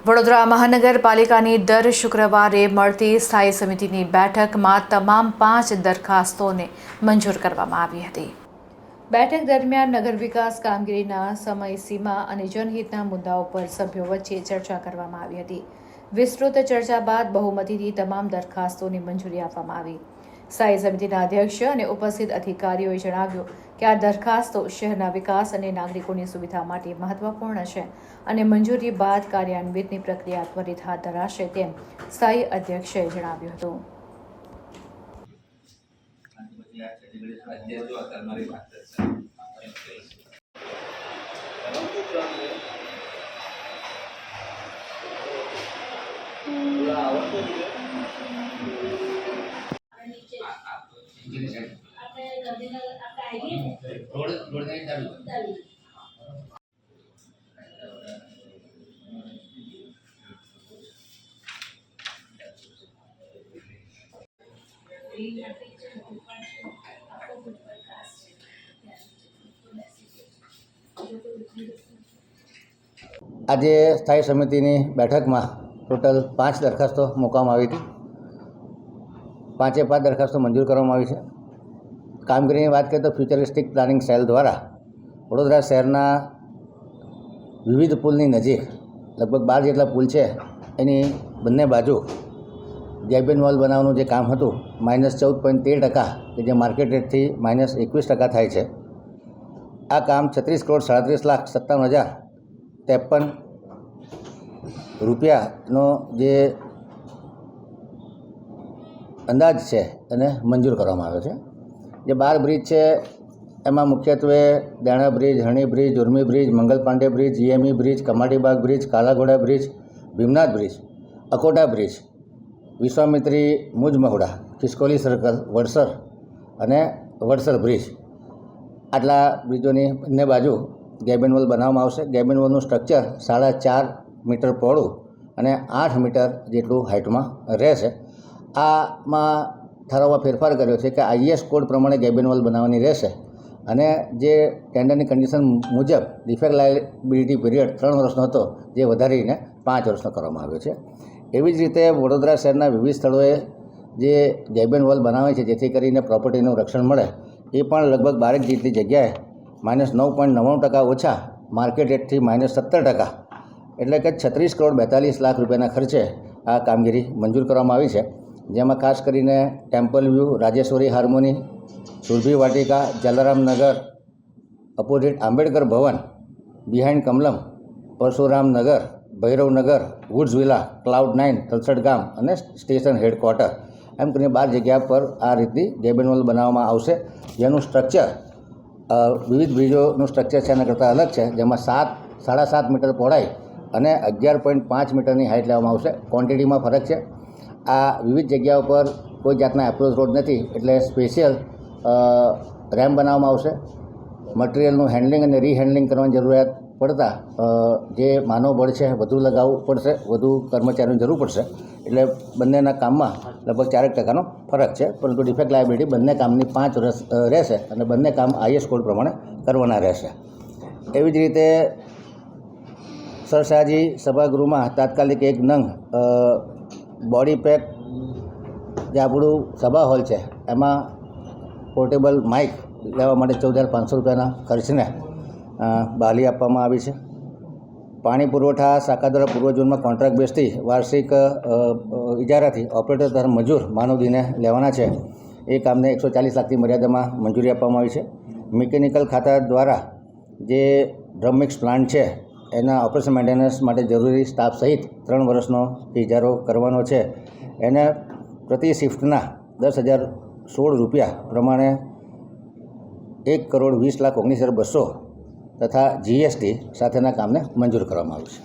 વડોદરા મહાનગરપાલિકાની દર શુક્રવારે મળતી સ્થાયી સમિતિની બેઠકમાં તમામ 5 દરખાસ્તોને મંજૂર કરવામાં આવી હતી। બેઠક દરમિયાન નગર વિકાસ કામગીરીના સમયસીમા અને જનહિતના મુદ્દાઓ પર સભ્યો વચ્ચે ચર્ચા કરવામાં આવી હતી। વિસ્તૃત ચર્ચા બાદ બહુમતીથી તમામ દરખાસ્તોને મંજૂરી આપવામાં આવી। સ્થાયી સમિતિના અધ્યક્ષ અને ઉપસ્થિત અધિકારીઓએ જણાવ્યું કે આ દરખાસ્તો શહેરના વિકાસ અને નાગરિકોની સુવિધા માટે મહત્વપૂર્ણ છે અને મંજૂરી બાદ કાર્યાન્વિતની પ્રક્રિયા ત્વરિત હાથ ધરાશે તેમ સ્થાયી અધ્યક્ષે જણાવ્યું હતું। આજે સ્થાયી સમિતિની બેઠકમાં ટોટલ 5 દરખાસ્તો મૂકવામાં આવી હતી। 5 દરખાસ્તો મંજૂર કરવામાં આવી છે। કામગીરીની વાત કરીએ તો ફ્યુચરિસ્ટિક પ્લાનિંગ સેલ દ્વારા વડોદરા શહેરના વિવિધ પુલની નજીક લગભગ 12 જેટલા પુલ છે, એની બંને બાજુ ગેબિન વોલ બનાવવાનું જે કામ હતું -14.13% કે જે માર્કેટ રેટથી -21% થાય છે। આ કામ 36,37,57,053 રૂપિયાનો જે અંદાજ છે એને મંજૂર કરવામાં આવ્યો છે। જે 12 બ્રિજ છે એમાં મુખ્યત્વે Dena bridge, Harni bridge, Urmi bridge, Mangal Pandey bridge, GME bridge, Kamatibaug bridge, Kalaghoda bridge, Bhimnath bridge, Akota bridge, Vishwamitri Muj Mahuda, ખિસકોલી circle, Vadsar અને વડસર બ્રિજ, આટલા બ્રિજોની બંને બાજુ ગેબિન વોલ બનાવવામાં આવશે। ગેબિન વોલનું સ્ટ્રક્ચર 4.5 મીટર પહોળું અને 8 મીટર જેટલું હાઇટમાં રહેશે। આમાં ઠરાવમાં ફેરફાર કર્યો છે કે IS કોડ પ્રમાણે ગેબિન વોલ બનાવવાની રહેશે અને જે ટેન્ડરની કન્ડિશન મુજબ ડિફેક્ટ લાયબિલિટી પીરિયડ 3 વર્ષનો હતો, જે વધારીને 5 વર્ષનો કરવામાં આવ્યો છે। એવી જ રીતે વડોદરા શહેરના વિવિધ સ્થળોએ જે ગેબિન વોલ બનાવે છે જેથી કરીને પ્રોપર્ટીનું રક્ષણ મળે, એ પણ લગભગ 12 જેટલી જગ્યાએ -9.99% ઓછા માર્કેટ રેટથી -17%, એટલે કે 36,42,00,000 રૂપિયાના ખર્ચે આ કામગીરી મંજૂર કરવામાં આવી છે। જેમાં ખાસ કરીને temple view, Rajeshwari harmony, Surabhi Vatika, Jalaramnagar, opposite Ambedkar Bhavan, behind Kamalam, Parshuram Nagar, Bhairavnagar, woods villa, cloud 9, Talsad ગામ અને સ્ટેશન હેડક્વાર્ટર, એમ કરીને 12 જગ્યા પર આ રીતની ગેબિન વોલ બનાવવામાં આવશે। જેનું સ્ટ્રક્ચર વિવિધ બ્રિજોનું સ્ટ્રક્ચર છે એના કરતાં અલગ છે, જેમાં 7.5 મીટર પહોળાઈ અને 11.5 મીટરની હાઇટ લેવામાં આવશે। ક્વોન્ટિટીમાં ફરક છે। આ વિવિધ જગ્યાઓ પર કોઈ જાતના એપ્રોચ રોડ નથી, એટલે સ્પેશિયલ રેમ્પ બનાવવામાં આવશે। મટિરિયલનું હેન્ડલિંગ અને રીહેન્ડલિંગ કરવાની જરૂરિયાત પડતા જે માનવ બળ છે વધુ લગાવવું પડશે, વધુ કર્મચારીઓની જરૂર પડશે, એટલે બંનેના કામમાં લગભગ 4% ફરક છે, પરંતુ ડિફેક્ટ લાયબિલિટી બંને કામની 5 વર્ષ રહેશે અને બંને કામ IS કોડ પ્રમાણે કરવાના રહેશે। એવી જ રીતે સરસાજી સભાગૃહમાં તાત્કાલિક 1 નંગ બોડી પેક, જે આપણું સભા હોલ છે એમાં પોર્ટેબલ માઇક લેવા માટે 14,500 રૂપિયાના ખર્ચને બહાલી આપવામાં આવી છે। પાણી પુરવઠા શાખા દ્વારા પૂર્વ ઝોનમાં કોન્ટ્રાક્ટ બેઝથી વાર્ષિક ઇજારાથી ઓપરેટર તથા મજૂર માનવદિને લેવાના છે, એ કામને 140 લાખની મર્યાદામાં મંજૂરી આપવામાં આવી છે। મિકેનિકલ ખાતા દ્વારા જે ડ્રમ મિક્સ પ્લાન્ટ છે એના ઓપરેશન મેન્ટેનન્સ માટે જરૂરી સ્ટાફ સહિત 3 વર્ષનો ઇજારો કરવાનો છે। એને પ્રતિ શિફ્ટના 10,016 રૂપિયા પ્રમાણે 1,20,19,200 તથા GST સાથેના કામને મંજૂર કરવામાં આવ્યું છે।